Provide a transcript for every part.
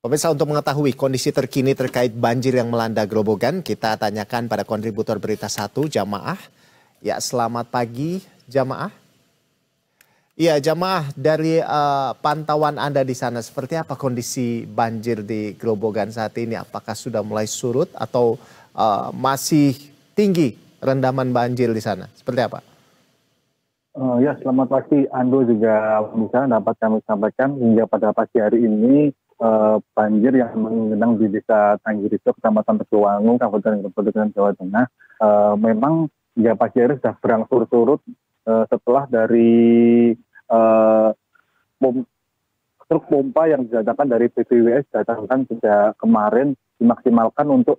Pemirsa, untuk mengetahui kondisi terkini terkait banjir yang melanda Grobogan, kita tanyakan pada kontributor Berita Satu, Jamaah. Ya, selamat pagi, Jamaah. Iya, Jamaah, dari pantauan Anda di sana, seperti apa kondisi banjir di Grobogan saat ini? Apakah sudah mulai surut atau masih tinggi rendaman banjir di sana? Seperti apa? Ya, selamat pagi. Ando juga bisa dapat kami sampaikan hingga pada pagi hari ini banjir yang menggenang di Desa Tanggirijo, Kecamatan Teguwangu, Kabupaten Grobogan, Jawa Tengah, memang hingga pagi hari sudah berangsur surut setelah dari truk pompa yang didatangkan dari BPWS datangkan sejak kemarin dimaksimalkan untuk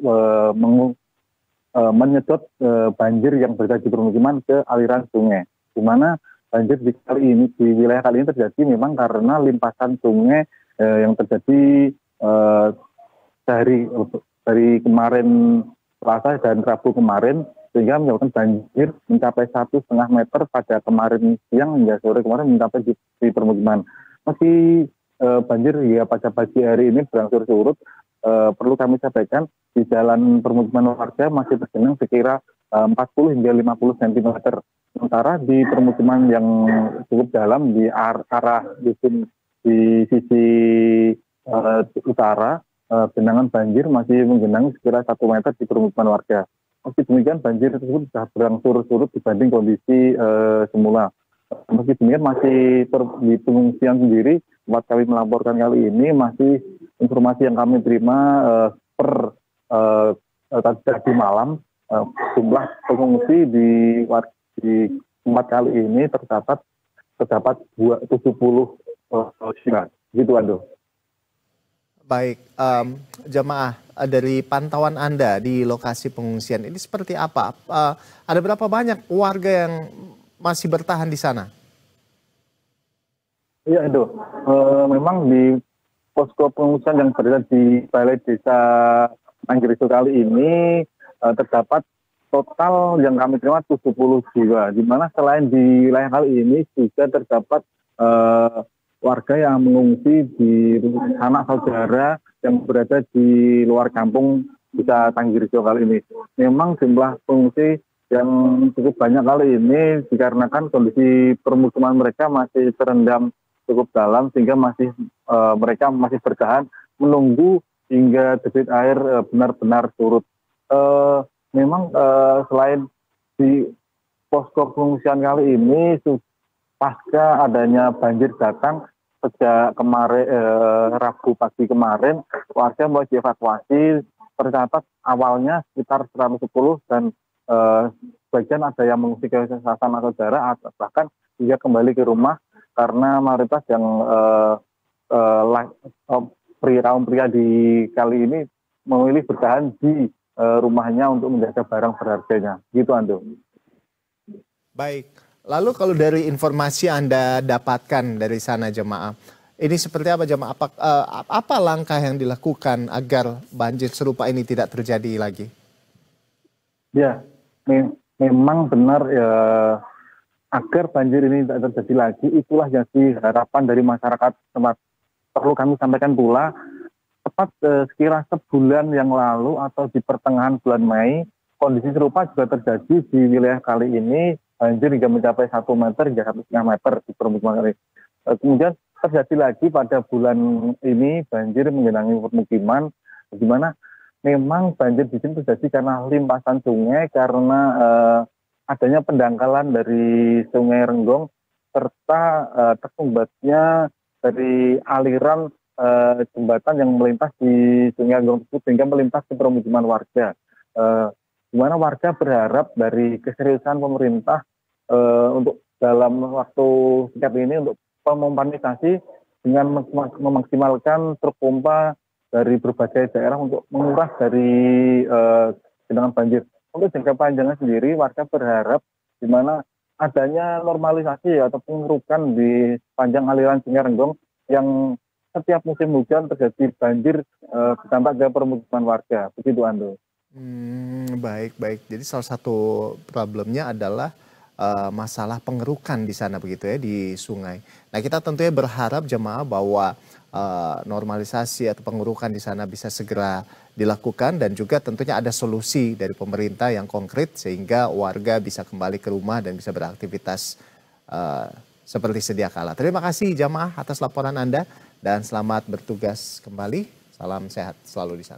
menyedot banjir yang berada di permukiman ke aliran sungai. Di mana banjir di wilayah kali ini terjadi memang karena limpasan sungai yang terjadi dari kemarin Selasa dan Rabu kemarin, sehingga menyebabkan banjir mencapai 1,5 meter pada kemarin siang hingga sore kemarin mencapai di permukiman. Meski banjir hingga pada pagi hari ini berangsur surut, perlu kami sampaikan di jalan permukiman warga masih tergenang sekira 40 hingga 50 cm. Sementara di permukiman yang cukup dalam di arah dusun di sisi utara, genangan banjir masih menggenangi sekira 1 meter di permukiman warga. Meski demikian, banjir tersebut sudah berangsur surut dibanding kondisi semula. Meski demikian, masih di pengungsian sendiri, tempat kami melaporkan kali ini, masih informasi yang kami terima tadi malam, jumlah pengungsi di tempat kali ini terdapat 70 jiwa. Gitu, Ando. Baik, Jamaah, dari pantauan Anda di lokasi pengungsian ini seperti apa? Ada berapa banyak warga yang masih bertahan di sana? Iya, Ando. Memang di posko pengungsian yang berada di Balai Desa Tanggirijo kali ini terdapat total yang kami terima 70 jiwa. Di mana selain di wilayah kali ini juga terdapat warga yang mengungsi di anak saudara yang berada di luar kampung Desa Tanggirijo kali ini. Memang jumlah pengungsi yang cukup banyak kali ini dikarenakan kondisi permukiman mereka masih terendam cukup dalam, sehingga mereka masih bertahan menunggu hingga debit air benar-benar surut. Memang selain di posko pengungsian kali ini, pasca adanya banjir datang sejak kemarin Rabu pagi kemarin, warga mulai dievakuasi. Tercatat awalnya sekitar 110 dan sebagian ada yang mengungsi ke sasaran saudara, bahkan hingga kembali ke rumah karena mayoritas yang kaum pria di kali ini memilih bertahan di rumahnya untuk menjaga barang berharganya. Gitu, Ando. Baik. Lalu kalau dari informasi Anda dapatkan dari sana, Jamaah, ini seperti apa, Jamaah? Apa langkah yang dilakukan agar banjir serupa ini tidak terjadi lagi? Ya, memang benar ya, agar banjir ini tidak terjadi lagi, itulah yang harapan dari masyarakat tempat. Perlu kami sampaikan pula, tepat sekira sebulan yang lalu atau di pertengahan bulan Mei, kondisi serupa juga terjadi di wilayah kali ini. Banjir hingga mencapai 1 meter hingga 1,5 meter di permukiman kali. Kemudian terjadi lagi pada bulan ini banjir menggenangi permukiman, di mana memang banjir di sini terjadi karena limpasan sungai, karena adanya pendangkalan dari Sungai Renggong serta tersumbatnya dari aliran jembatan yang melintas di Sungai Renggong tersebut sehingga melintas ke permukiman warga. Di mana warga berharap dari keseriusan pemerintah untuk dalam waktu singkat ini untuk memompanisasi dengan memaksimalkan truk pompa dari berbagai daerah untuk menguras dari genangan banjir. Untuk jangka panjangnya sendiri, warga berharap di mana adanya normalisasi atau pengerukan di sepanjang aliran Sungai Renggong yang setiap musim hujan terjadi banjir berdampak ke permukiman warga. Begitu, Ando. Baik. Jadi salah satu problemnya adalah masalah pengerukan di sana begitu ya, di sungai. Nah, kita tentunya berharap, Jemaah, bahwa normalisasi atau pengurukan di sana bisa segera dilakukan, dan juga tentunya ada solusi dari pemerintah yang konkret sehingga warga bisa kembali ke rumah dan bisa beraktivitas seperti sedia kala. Terima kasih jamaah atas laporan Anda dan selamat bertugas kembali. Salam sehat selalu di sana.